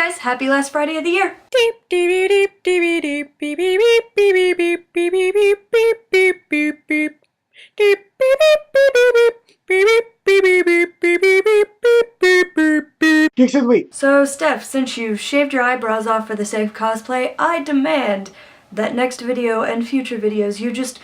guys, happy last Friday of the year! Geeks of the Week. So Steph, since you've shaved your eyebrows off for the sake of cosplay, I demand that next video and future videos you just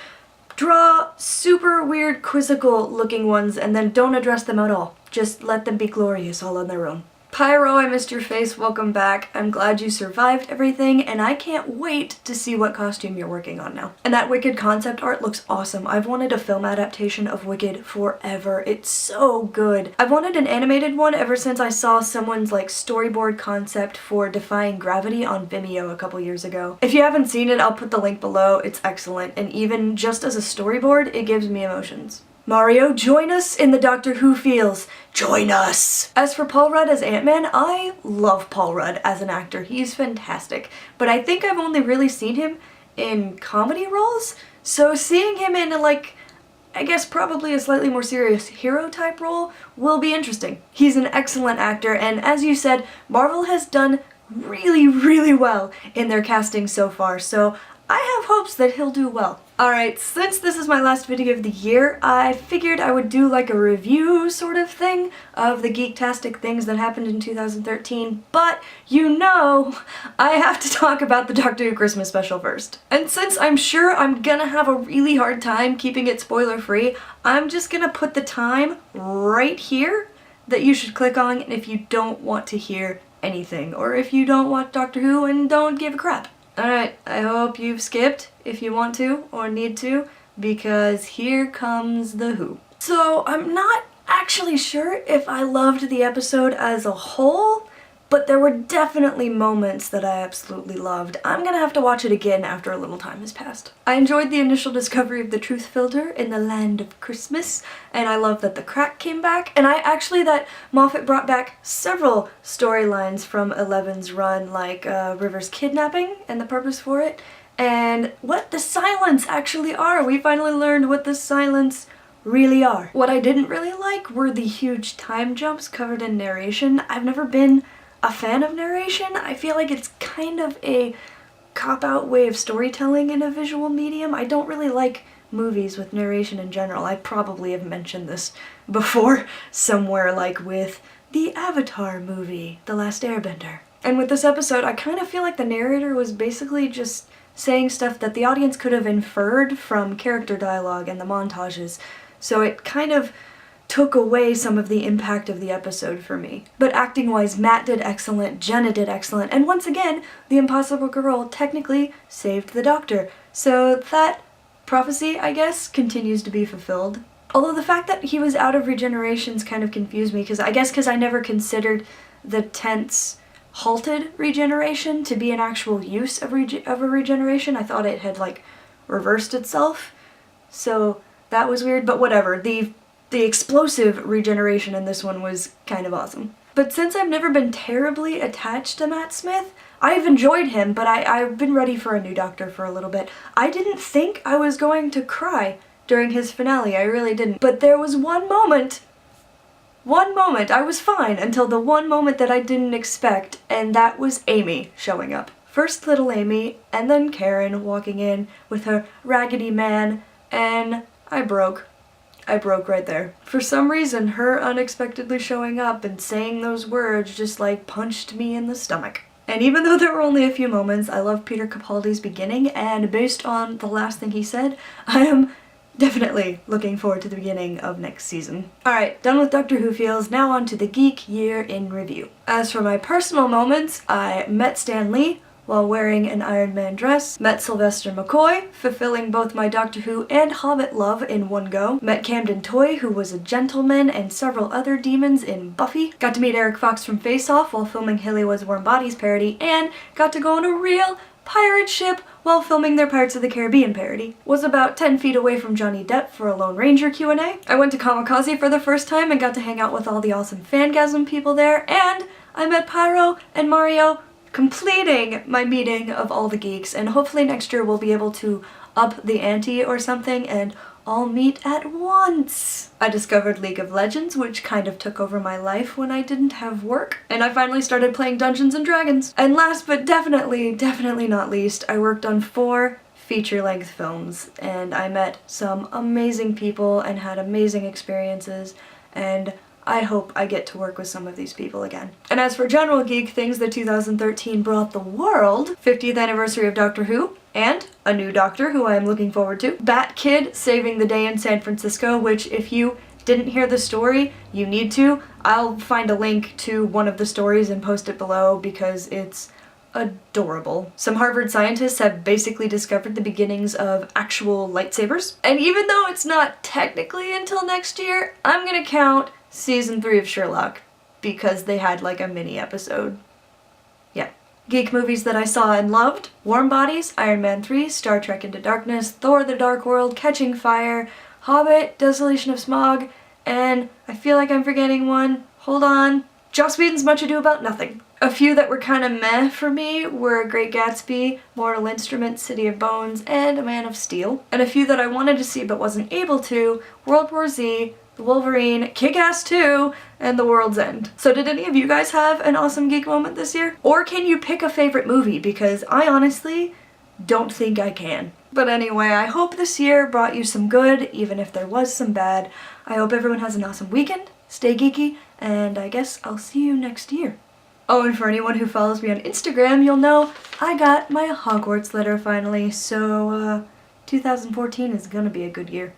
draw super weird quizzical looking ones and then don't address them at all. Just let them be glorious all on their own. Pyro, I missed your face, welcome back. I'm glad you survived everything, and I can't wait to see what costume you're working on now. And that Wicked concept art looks awesome. I've wanted a film adaptation of Wicked forever. It's so good. I've wanted an animated one ever since I saw someone's storyboard concept for Defying Gravity on Vimeo a couple years ago. If you haven't seen it, I'll put the link below. It's excellent, and even just as a storyboard, it gives me emotions. Mario, join us in the Doctor Who feels. Join us! As for Paul Rudd as Ant-Man, I love Paul Rudd as an actor. He's fantastic. But I think I've only really seen him in comedy roles, so seeing him in I guess probably a slightly more serious hero type role will be interesting. He's an excellent actor, and as you said, Marvel has done really well in their casting so far, so I have hopes that he'll do well. Alright, since this is my last video of the year, I figured I would do a review sort of thing of the geek-tastic things that happened in 2013, but you know I have to talk about the Doctor Who Christmas special first. And since I'm sure I'm gonna have a really hard time keeping it spoiler-free, I'm just gonna put the time right here that you should click on if you don't want to hear anything, or if you don't watch Doctor Who and don't give a crap. Alright, I hope you've skipped if you want to or need to, because here comes the Who. So I'm not actually sure if I loved the episode as a whole, but there were definitely moments that I absolutely loved. I'm gonna have to watch it again after a little time has passed. I enjoyed the initial discovery of the truth filter in the land of Christmas, and I love that the crack came back, and that Moffat brought back several storylines from Eleven's run, like River's kidnapping and the purpose for it, and what the Silents actually are. We finally learned what the Silents really are. What I didn't really like were the huge time jumps covered in narration. I've never been a fan of narration. I feel like it's kind of a cop-out way of storytelling in a visual medium. I don't really like movies with narration in general. I probably have mentioned this before somewhere, like with the Avatar movie, The Last Airbender. And with this episode, I kind of feel like the narrator was basically just saying stuff that the audience could have inferred from character dialogue and the montages, so it kind of took away some of the impact of the episode for me. But acting-wise, Matt did excellent, Jenna did excellent, and once again, the Impossible Girl technically saved the Doctor. So that prophecy, I guess, continues to be fulfilled. Although the fact that he was out of regenerations kind of confused me, because I never considered the tense halted regeneration to be an actual use of a regeneration. I thought it had reversed itself. So that was weird, but whatever. The explosive regeneration in this one was kind of awesome. But since I've never been terribly attached to Matt Smith, I've enjoyed him, but I've been ready for a new Doctor for a little bit. I didn't think I was going to cry during his finale, I really didn't. But there was one moment, I was fine until the one moment that I didn't expect, and that was Amy showing up. First little Amy, and then Karen walking in with her Raggedy Man, and I broke right there. For some reason, her unexpectedly showing up and saying those words just punched me in the stomach. And even though there were only a few moments, I love Peter Capaldi's beginning, and based on the last thing he said, I am definitely looking forward to the beginning of next season. Alright, done with Doctor Who feels, now on to the Geek Year in Review. As for my personal moments, I met Stan Lee while wearing an Iron Man dress, met Sylvester McCoy, fulfilling both my Doctor Who and Hobbit love in one go, met Camden Toy, who was a gentleman, and several other demons in Buffy, got to meet Eric Fox from Face Off while filming Hilly Was Warm Bodies parody, and got to go on a real pirate ship while filming their Pirates of the Caribbean parody. Was about 10 feet away from Johnny Depp for a Lone Ranger Q&A. I went to Kamikaze for the first time and got to hang out with all the awesome Fangasm people there, and I met Pyro and Mario, completing my meeting of all the geeks, and hopefully next year we'll be able to up the ante or something and all meet at once. I discovered League of Legends, which kind of took over my life when I didn't have work, and I finally started playing Dungeons and Dragons. And last but definitely not least, I worked on 4 feature-length films, and I met some amazing people and had amazing experiences, and I hope I get to work with some of these people again. And as for general geek things that 2013 brought the world, 50th anniversary of Doctor Who, and a new Doctor who I am looking forward to, Bat Kid saving the day in San Francisco, which if you didn't hear the story, you need to. I'll find a link to one of the stories and post it below because it's adorable. Some Harvard scientists have basically discovered the beginnings of actual lightsabers. And even though it's not technically until next year, I'm gonna count season 3 of Sherlock because they had like a mini episode. Yeah. Geek movies that I saw and loved: Warm Bodies, Iron Man 3, Star Trek Into Darkness, Thor the Dark World, Catching Fire, Hobbit, Desolation of Smaug, and I feel like I'm forgetting one. Hold on. Joss Whedon's Much Ado About Nothing. A few that were kind of meh for me were Great Gatsby, Mortal Instruments, City of Bones, and A Man of Steel. And a few that I wanted to see but wasn't able to: World War Z, The Wolverine, Kick-Ass 2, and The World's End. So did any of you guys have an awesome geek moment this year? Or can you pick a favorite movie? Because I honestly don't think I can. But anyway, I hope this year brought you some good, even if there was some bad. I hope everyone has an awesome weekend, stay geeky, and I guess I'll see you next year. Oh, and for anyone who follows me on Instagram, you'll know I got my Hogwarts letter finally, so 2014 is gonna be a good year.